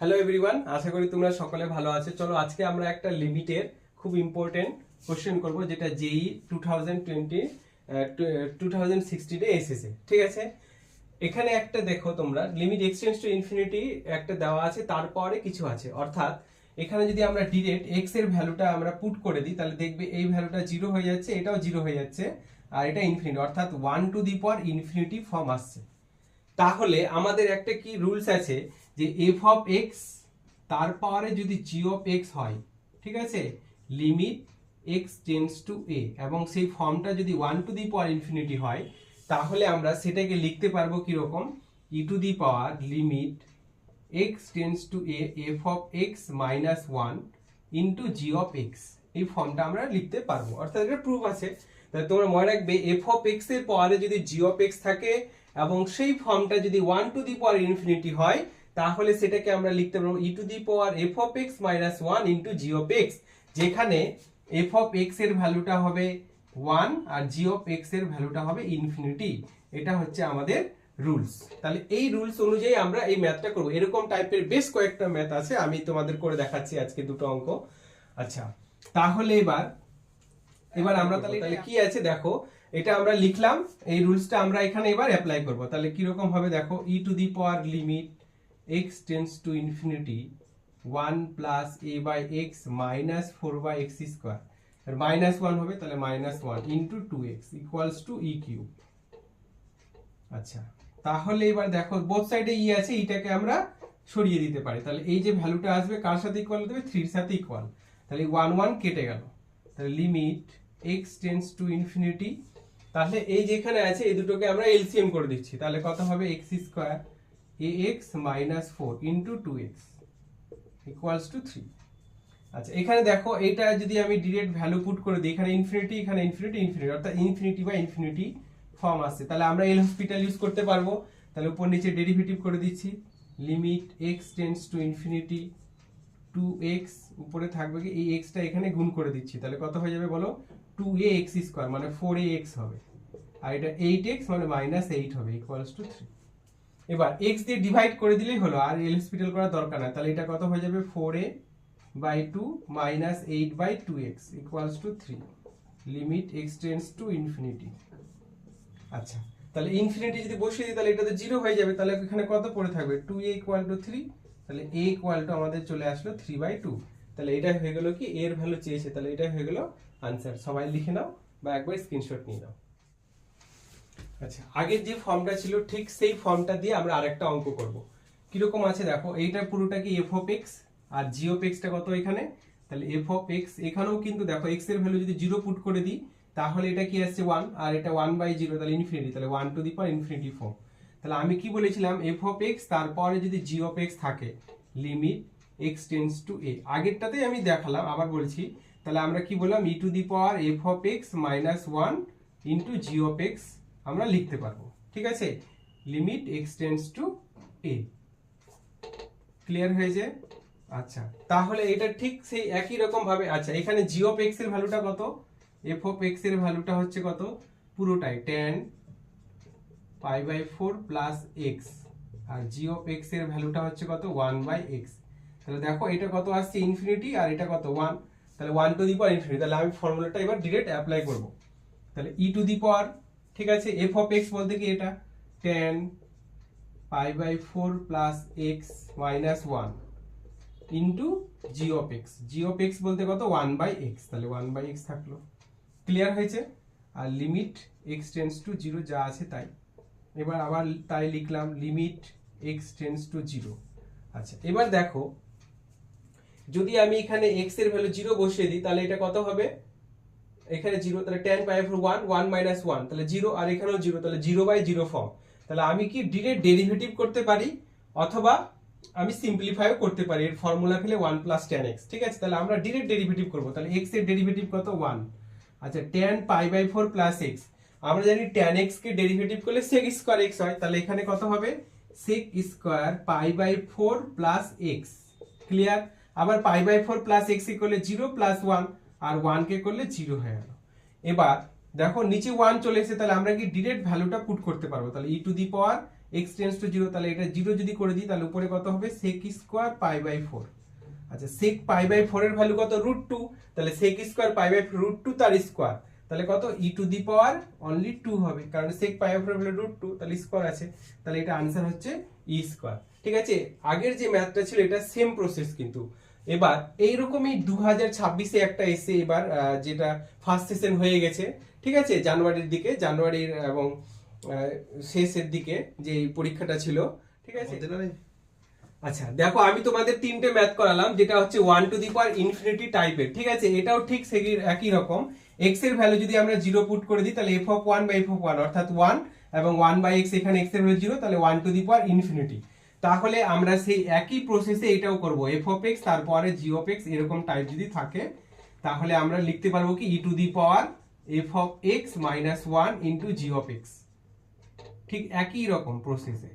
Hello everyone, আশা করি তোমরা সকলে ভালো আছো। চলো আজকে আমরা একটা লিমিটের খুব ইম্পর্টেন্ট কোশ্চেন করব, যেটা জেই 2016 এসেছে। ঠিক আছে, এখানে একটা দেখো তোমরা, লিমিট এক্সটেন্ডস টু ইনফিনিটি একটা দেওয়া আছে, তারপরে কিছু আছে। অর্থাৎ এখানে যদি আমরা ডিরেক্ট এক্স এর ভ্যালুটা আমরা পুট করে দিই, তাহলে দেখবে এই ভ্যালুটা জিরো হয়ে যাচ্ছে, এটাও জিরো হয়ে যাচ্ছে, আর এটা ইনফিনিটি, অর্থাৎ 1 to the power infinity form আসছে। তাহলে আমাদের একটা কি রুলস আছে যে এফ অফ এক্স তার পাওয়ারে যদি জি অফ এক্স হয়, ঠিক আছে, লিমিট এক্স টেন্স টু এ, এবং সেই ফর্মটা যদি 1 টু দি পাওয়ার ইনফিনিটি হয়, তাহলে আমরা সেটাকে লিখতে পারবো কিরকম, e to the power limit x tends to a f of x minus 1 into g of x. এই ফর্মটা আমরা লিখতে পারবো, অর্থাৎ এটা প্রুফ আছে। তাহলে তোমরা মনে রাখবে, এফ অফ এক্স এর পাওয়ারে যদি জি অফ এক্স থাকে এবং সেই ফর্মটা যদি 1 টু দি পাওয়ার ইনফিনিটি হয়, তাহলে সেটাকে আমরা লিখতে পারবো e to the power f of x minus 1 into g of x, যেখানে এফ অফ এক্স এর ভ্যালুটা হবে 1 আর জি অফ এক্স এর ভ্যালুটা হবে ইনফিনিটি। এটা হচ্ছে আমাদের রুলস। তাহলে এই রুলস অনুযায়ী আমরা এই ম্যাথটা করব। এরকম টাইপের বেশ কয়েকটা ম্যাথ আছে, আমি তোমাদের করে দেখাচ্ছি আজকে দুটো অঙ্ক। আচ্ছা, তাহলে এবার আমরা তাহলে কি আছে দেখো, এটা আমরা লিখলাম, এই রুলসটা আমরা এখানে এবার অ্যাপ্লাই করব। তাহলে কি রকম হবে দেখো, e to the power limit x tends to infinity 1 plus a by x minus 4 by x square, আর মাইনাস 1 হবে, তাহলে minus 1 into 2x equals to e cube. আচ্ছা, তাহলে এবার দেখো বোথ সাইডে ই আছে, এটাকে আমরা সরিয়ে দিতে পারি। তাহলে এই যে ভ্যালুটা আসবে কার সাথে ইকুয়াল দেবে, 3 এর সাথে ইকুয়াল। তাহলে 1 1 কেটে গেল, তাহলে limit x tends to infinity, তাহলে এই যেখানে আছে এই দুটোকে আমরা এলসিএম করে দিচ্ছি। তাহলে কত হবে, x square ax minus 4 into 2x equals to 3। আচ্ছা, এখানে দেখো এটা যদি আমি ডিরেক্ট ভ্যালু পুট করে দিই, এখানে ইনফিনিটি, এখানে ইনফিনিটি, ইনফিনিটি, অর্থাৎ ইনফিনিটি বাই ইনফিনিটি ফর্ম আসছে। তাহলে আমরা এল হসপিটাল ইউজ করতে পারবো। তাহলে উপর নিচে ডেরিভেটিভ করে দিচ্ছি, limit x tends to infinity 2x, উপরে থাকবে কি এই এক্সটা এখানে গুণ করে দিচ্ছি, তাহলে কত হয়ে যাবে বলো, 2ax স্কয়ার মানে 4ax হবে, আর এটা 8x মানে মাইনাস 8 হবে ইকুয়ালস টু 3। এবার x দিয়ে ডিভাইড করে দিলেই হলো, আর এল হসপিটাল করার দরকার না। তাহলে এটা কত হয়ে যাবে, 4a by 2 minus 8 by 2x equals to 3, limit x tends to infinity. আচ্ছা, তাহলে ইনফিনিটি যদি বসিয়ে দিই, তাহলে এটা তো 0 হয়ে যাবে, তাহলে এখানে কত পড়ে থাকবে, 2a ইকুয়াল টু 3, তাহলে a ইকুয়াল টু আমাদের চলে আসলো 3/2। তাহলে এটা হয়ে গেল কি, এর ভ্যালু চেয়েছে, তাহলে এটা হয়ে গেল আনসার। সবাই লিখে নাও বা একবার স্ক্রিনশট নিয়ে নাও। আচ্ছা, আগের যে ফর্মটা ছিল ঠিক সেই ফর্মটা দিয়ে আমরা আরেকটা অঙ্ক করব। কিরকম আছে দেখো, এইটা পুরোটা কি এফ অফ এক্স, আর জি অফ এক্সটা কত এখানে, তাহলে এফ অফ এক্স, এখানেও কিন্তু দেখো এক্স এর ভ্যালু যদি 0 পুট করে দিই, তাহলে এটা কি আসছে 1, আর এটা 1/0, তাহলে ইনফিনিটি, তাহলে 1 to the power infinity form. তাহলে আমি কি বলেছিলাম, এফ অফ এক্স তারপরে যদি জি অফ এক্স থাকে, limit x tends to a, আগেরটাতেই আমি দেখালাম, আবার বলছি। তাহলে আমরা কি বললাম, e to the power f of x minus 1 into g of x আমরা লিখতে পারবো। ঠিক আছে, limit x tends to a. Clear হয়েছে? আচ্ছা, তাহলে এটা ঠিক সেই একই রকম ভাবে। আচ্ছা, এখানে জি অফ এক্স এর ভ্যালুটা কত, এফ অফ এক্স এর ভ্যালুটা হচ্ছে কত, পুরোটাই tan π/4 প্লাস এক্স, আর জি অফ এক্স এর ভ্যালুটা হচ্ছে কত, 1/x। তাহলে দেখো এটা কত আসছে, ইনফিনিটি, আর এটা কত 1, তাহলে 1 টু দি পাওয়ার ইনফিনিটি। তাহলে আমি ফর্মুলাটা এবার ডিরেক্ট অ্যাপ্লাই করব। তাহলে ই টু দি পাওয়ার, ঠিক আছে, এফ অফ এক্স বলতে কি এটা tan π/4 plus x minus 1 into g of x, g of x বলতে কত, 1/x, তাহলে 1/x থাকলো। ক্লিয়ার হয়েছে? আর লিমিট এক্স টেন্স টু 0 যা আছে তাই। এবার আবার তাই লিখলাম, লিমিট এক্স টেন্স টু 0। আচ্ছা, এবার দেখো যদি আমি এখানে এক্স এর ভ্যালু 0 বসিয়ে দিই, তাহলে এটা কত হবে, এখানে 0, তাহলে tan π/4 1 মাইনাস 1, তাহলে 0, আর এখানেও 0, তাহলে 0/0 ফর্ম। তাহলে আমি কি ডিরেক্ট ডেরিভেটিভ করতে পারি, অথবা আমি সিম্পলিফাইও করতে পারি, এর ফর্মুলা ফেলে 1 প্লাস tan x। ঠিক আছে, তাহলে আমরা ডিরেক্ট ডেরিভেটিভ করব। তাহলে x এর ডেরিভেটিভ কত, 1। আচ্ছা, tan π/4 প্লাস x, আমরা জানি tan x কে ডেরিভেটিভ করলে sec স্কয়ার x হয়, তাহলে এখানে কত হবে, sec square π/4 plus x। Clear? আবার π/4 প্লাস x করলে 0 প্লাস 1, আর 1 কে করলে 0 হয়ে গেল। এবার দেখো নিচে 1 চলে এসেছে, তাহলে আমরা কি ডিরেক্ট ভ্যালুটা পুট করতে পারবো। তাহলে e to the power x tends to 0, তাহলে এটা 0 যদি করে দিই তাহলে উপরে কত হবে sec স্কয়ার পাই বাই 4। আচ্ছা sec পাই বাই 4 এর ভ্যালু কত √2, তাহলে sec স্কয়ার পাই বাই √2 তার স্কয়ার, তাহলে কত e two the power only 2 হবে, কারণ sec পাই বাই 4 হলো √2, তাহলে স্কয়ার আছে, তাহলে এটা आंसर হচ্ছে e স্কয়ার। ঠিক আছে, আগের যে ম্যাথটা ছিল এটা সেম প্রসেস, কিন্তু এবার এইরকমই 2026-এ একটা এসে এবার যেটা ফার্স্ট সেশন হয়ে গেছে, ঠিক আছে, জানুয়ারির এবং শেষের দিকে যে পরীক্ষাটা ছিল, ঠিক আছে। আচ্ছা দেখো, আমি তোমাদের তিনটে ম্যাথ করালাম, যেটা হচ্ছে 1 টু দি পাওয়ার ইনফিনিটি টাইপের, ঠিক আছে। এটাও ঠিক একই রকম। x এর ভ্যালু যদি আমরা 0 পুট করে দিই তাহলে f(1/f(1) অর্থাৎ 1, এবং 1/x এখানে x এর ভ্যালু 0, তাহলে 1 টু দি পাওয়ার ইনফিনিটি। তাহলে আমরা সেই একই প্রসেসে এটাও করব, f(x) তারপরে g(x) এরকম টাইপ যদি থাকে, তাহলে আমরা লিখতে পারবো কি e two the power f(x - 1) into g(x), ঠিক একই রকম প্রসেসে।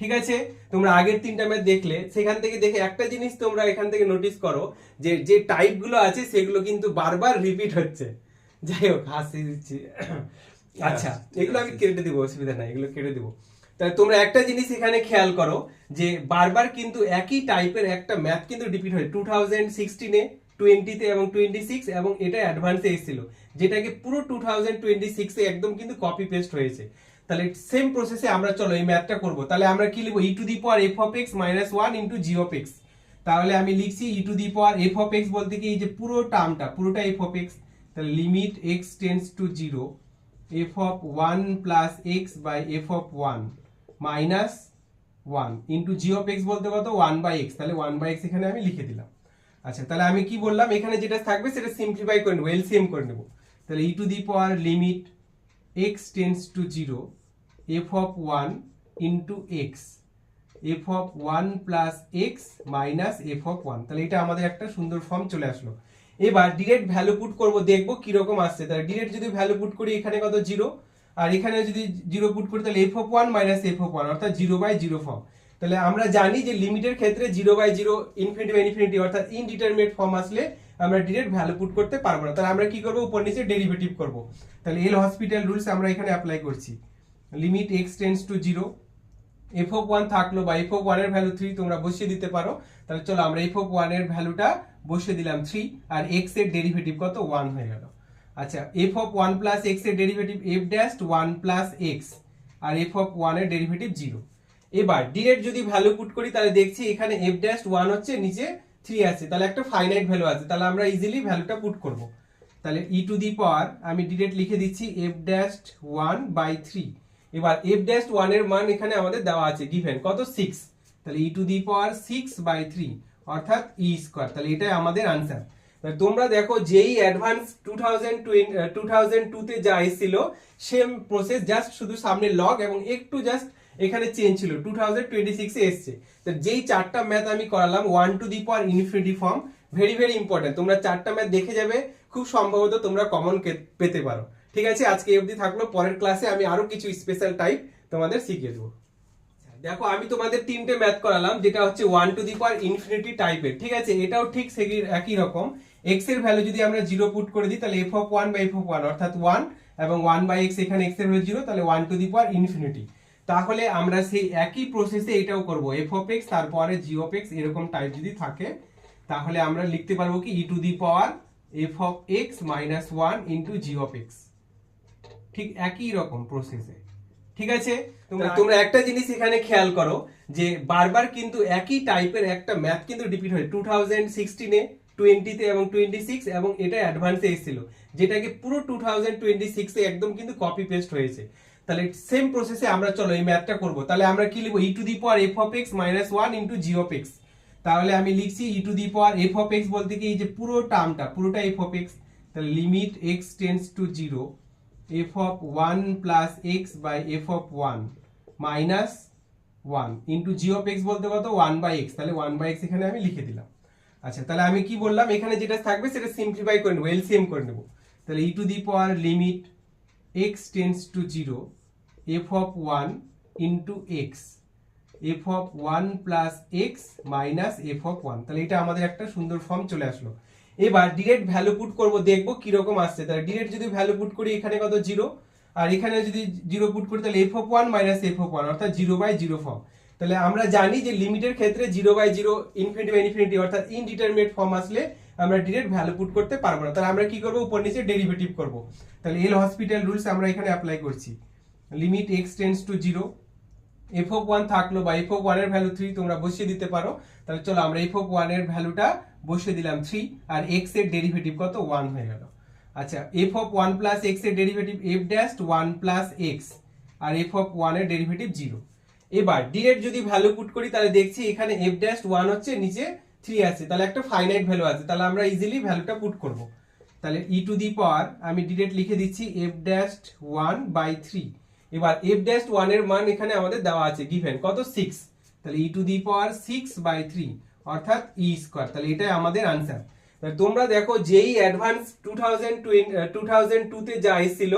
ঠিক আছে, তোমরা আগের তিনটা ম্যাথ দেখলে, সেখান থেকে দেখে একটা জিনিস তোমরা এখান থেকে নোটিস করো যে যে টাইপ গুলো আছে সেগুলো কিন্তু বারবার রিপিট হচ্ছে। যাই হোক, হাসি দিচ্ছি। আচ্ছা, এগুলো আমি কেটে দিব, অসুবিধা নাই, এগুলো কেটে দিব। তাহলে তোমরা একটা জিনিস এখানে খেয়াল করো যে বারবার কিন্তু একই টাইপের একটা ম্যাথ কিন্তু রিপিট হয় 2016-এ, 20-তে এবং 26, এবং এটা অ্যাডভান্সে এসেছিল, যেটাকে পুরো 2026-এ একদম কিন্তু কপি পেস্ট হয়েছে। তাহলে সেম প্রসেসে আমরা চলো এই ম্যাথটা করব। তাহলে আমরা কি লিখব, e two the power f(x - 1) into g(x). তাহলে আমি লিখছি e two the power f(x) বলতে কি এই যে পুরো টার্মটা, পুরোটা f(x), তাহলে limit x tends to 0 f(1 + x / f(1 - 1) into g(x) বলতে কত 1/x, তাহলে 1/x এখানে আমি লিখে দিলাম। আচ্ছা, তাহলে আমি কি বললাম, এখানে যেটা থাকবে সেটা সিম্পলিফাই করে নেব, এলসিএম করে নেব। তাহলে e two the power limit x tends to 0 f(1 * x f(1 + x - f(1), তাহলে এটা আমাদের একটা সুন্দর ফর্ম চলে আসলো। এবার ডিরেক্ট ভ্যালু পুট করব, দেখব কি রকম আসছে। তাহলে ডিরেক্ট যদি ভ্যালু পুট করি, এখানে কত 0, আর এখানে যদি 0 পুট করি তাহলে f(1 - f(1) অর্থাৎ 0/0 ফর্ম। তাহলে আমরা জানি যে লিমিটের ক্ষেত্রে 0/0 ইনফিনিটি অর্থাৎ ইনডিটারমিনেট ফর্ম আসলে আমরা ডিরেক্ট ভ্যালু পুট করতে পারবো না। তাহলে আমরা কি করব, উপর নিচে ডেরিভেটিভ করব। তাহলে এল হসপিটাল রুলস আমরা এখানে অ্যাপ্লাই করছি। Limit x tends to 0, f(1) থাকলো বা f(1) এর ভ্যালু 3 তোমরা বসিয়ে দিতে পারো। তাহলে চলো আমরা f(1) এর ভ্যালুটা বসিয়ে দিলাম 3, আর x এর ডেরিভেটিভ কত 1 হয়ে গেল। আচ্ছা, f(1 + x) এর ডেরিভেটিভ f(1 + x), আর f(1) এর ডেরিভেটিভ 0। এবার ডিরেক্ট যদি ভ্যালু পুট করি তাহলে দেখছি এখানে f(1) হচ্ছে, নিচে 3 আছে, তাহলে একটা ফাইনাইট ভ্যালু আছে, তাহলে আমরা ইজিলি ভ্যালুটা পুট করব। তাহলে e টু দি পাওয়ার আমি ডিরেক্ট লিখে দিচ্ছি f(1/3). এবার f(1) এর মান এখানে আমাদের দেওয়া আছে, গিভেন কত 6, তাহলে e টু দি পাওয়ার 6/3 অর্থাৎ e স্কয়ার, তাহলে এটাই আমাদের आंसर। তাহলে তোমরা দেখো যেই অ্যাডভান্স 2002 তে যা এসেছিল সেম প্রসেস, জাস্ট শুধু সামনে লগ এবং একটু জাস্ট এখানে চেঞ্জ ছিল, 2026 এ এসেছে। তো যেই চারটা ম্যাথ আমি করালাম 1 to the power infinity form, very important, তোমরা চারটা ম্যাথ দেখে যাবে, খুব সম্ভবত তোমরা কমন পেতে পারো। ঠিক আছে, আজকে এই অবধি থাকলো, পরের ক্লাসে আমি আরো কিছু স্পেশাল টাইপ তোমাদের শিখিয়ে দেবো। দেখো, আমি তোমাদের তিনটে ম্যাথ করালাম, যেটা হচ্ছে 1 টু দি পাওয়ার ইনফিনিটি টাইপের, ঠিক আছে। এটাও ঠিক একই রকম। x এর ভ্যালু যদি আমরা 0 পুট করে দিই তাহলে f(1/f(1) অর্থাৎ 1, এবং 1/x এখানে x এর ভ্যালু 0, তাহলে 1 টু দি পাওয়ার ইনফিনিটি। তাহলে আমরা সেই একই প্রসেসে এটাও করব, f(x) তারপরে g(x) এরকম টাইপ যদি থাকে, তাহলে আমরা লিখতে পারবো কি e two the power f(x - 1) into g(x), ঠিক একই রকম প্রসেসে। ঠিক আছে, তোমরা একটা জিনিস এখানে খেয়াল করো যে বারবার কিন্তু একই টাইপের একটা ম্যাথ কিন্তু রিপিট হয় 2016-এ, 20-তে এবং 26, এবং এটা অ্যাডভান্সে এসেছিল, যেটাকে পুরো 2026-এ একদম কিন্তু কপি পেস্ট হয়েছে। তাহলে সেম প্রসেসে আমরা চলো এই ম্যাথটা করব। তাহলে আমরা কি লিখব, e two the power f(x - 1) into g(x). তাহলে আমি লিখছি e two the power f(x) বলতে কি এই যে পুরো টার্মটা, পুরোটা f(x), তাহলে limit x tends to 0 f(1 + x / f(1 - 1) into g(x) বলতে কত 1/x, তাহলে 1/x এখানে আমি লিখে দিলাম। আচ্ছা, তাহলে আমি কি বললাম, এখানে যেটা থাকবে সেটা সিম্পলিফাই করে নেব, এলসিএম করে নেব। তাহলে e two the power limit x tends to 0 f(1 * x f(1 + x - f(1), তাহলে এটা আমাদের একটা সুন্দর ফর্ম চলে আসলো। এবার ডিরেক্ট ভ্যালু পুট করব, দেখব কি রকম আসছে। তাহলে ডিরেক্ট যদি ভ্যালু পুট করি, এখানে কত 0, আর এখানে যদি 0 পুট করি তাহলে f of 1 minus f of 1 অর্থাৎ 0/0 ফর্ম। তাহলে আমরা জানি যে লিমিটের ক্ষেত্রে 0/0 ইনফিনিটি বাই ইনফিনিটি অর্থাৎ ইনডিটারমিনেট ফর্ম আসলে আমরা ডিরেক্ট ভ্যালু পুট করতে পারবো না। তাহলে আমরা কি করব, উপর নিচে ডেরিভেটিভ করব। তাহলে এল হসপিটাল রুলস আমরা এখানে অ্যাপ্লাই করছি। Limit x tends to 0, f of 1 থাকলো বা f of 1 এর ভ্যালু 3 তোমরা বসিয়ে দিতে পারো। তাহলে চলো আমরা f of 1 এর ভ্যালুটা বসিয়ে দিলাম 3 আর x এর ডেরিভেটিভ কত 1 হয়ে গেল। আচ্ছা f of 1 প্লাস x এর derivative f dash 1 plus x আর f of 1 এর ডেরিভেটিভ 0। এবার ডিরেক্ট যদি ভ্যালু পুট করি তাহলে দেখছি এখানে f ড্যাশ 1 হচ্ছে, নিচে 3 আছে, তাহলে একটা ফাইনাইট ভ্যালু আছে, তাহলে আমরা ইজিলি ভ্যালুটা পুট করব। তাহলে e টু দি পাওয়ার আমি ডিরেক্ট লিখে দিচ্ছি f ড্যাশ 1/3। এবার f ড্যাশ 1 এর মান এখানে আমাদের দেওয়া আছে গিভেন কত 6, তাহলে e টু দি পাওয়ার 6/3 অর্থাৎ e স্কয়ার। তাহলে এটাই আমাদের आंसर। তোমরা দেখো যেই অ্যাডভান্স 2002 তে যা এসেছিল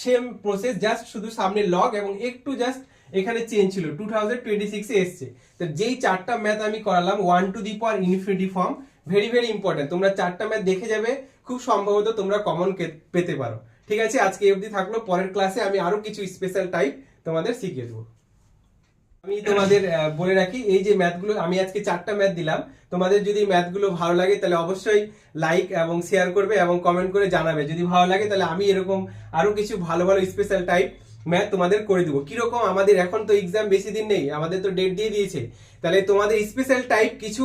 সেম প্রসেস, জাস্ট শুধু সামনে লগ এবং একটু জাস্ট এখানে চেঞ্জ ছিল, 2026 এ এসেছে। তো যেই চারটা ম্যাথ আমি করালাম 1 to the power infinity form, very very important, তোমরা চারটা ম্যাথ দেখে যাবে, খুব সম্ভবত তোমরা কমন পেতে পারো। ঠিক আছে, আজকে এই অবধি থাকলো, পরের ক্লাসে আমি আরো কিছু স্পেশাল টাইপ তোমাদের শিখিয়ে দেবো। আমি তোমাদের বলে রাখি, এই যে ম্যাথগুলো আমি আজকে চারটা ম্যাথ দিলাম, তোমাদের যদি ম্যাথগুলো ভালো লাগে তাহলে অবশ্যই লাইক এবং শেয়ার করবে এবং কমেন্ট করে জানাবে। যদি ভালো লাগে তাহলে আমি এরকম আরো কিছু ভালো ভালো স্পেশাল টাইপ ম্যাথ তোমাদের করে দেবো। কিরকম, আমাদের এখন তো এক্সাম বেশি দিন নেই, আমাদের তো ডেট দিয়ে দিয়েছে, তাহলে তোমাদের স্পেশাল টাইপ কিছু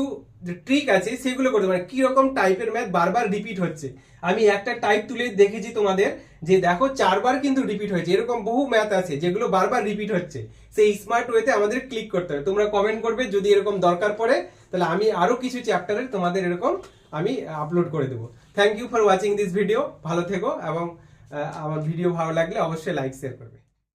ট্রিক আছে সেগুলো করতে পারে। কিরকম টাইপের ম্যাথ বারবার রিপিট হচ্ছে, আমি একটা টাইপ তুলে দেখেছি তোমাদের, যে দেখো 4 বার কিন্তু রিপিট হয়েছে, এরকম বহু ম্যাথ আছে যেগুলো বারবার রিপিট হচ্ছে। সেই স্মার্ট ওয়েতে আমাদের ক্লিক করতে হবে। তোমরা কমেন্ট করবে যদি এরকম দরকার পড়ে, তাহলে আমি আরো কিছু চ্যাপ্টারের তোমাদের এরকম আমি আপলোড করে দেবো। Thank you for watching this video, ভালো থেকো এবং আমার ভিডিও ভালো লাগলে অবশ্যই লাইক শেয়ার করবে।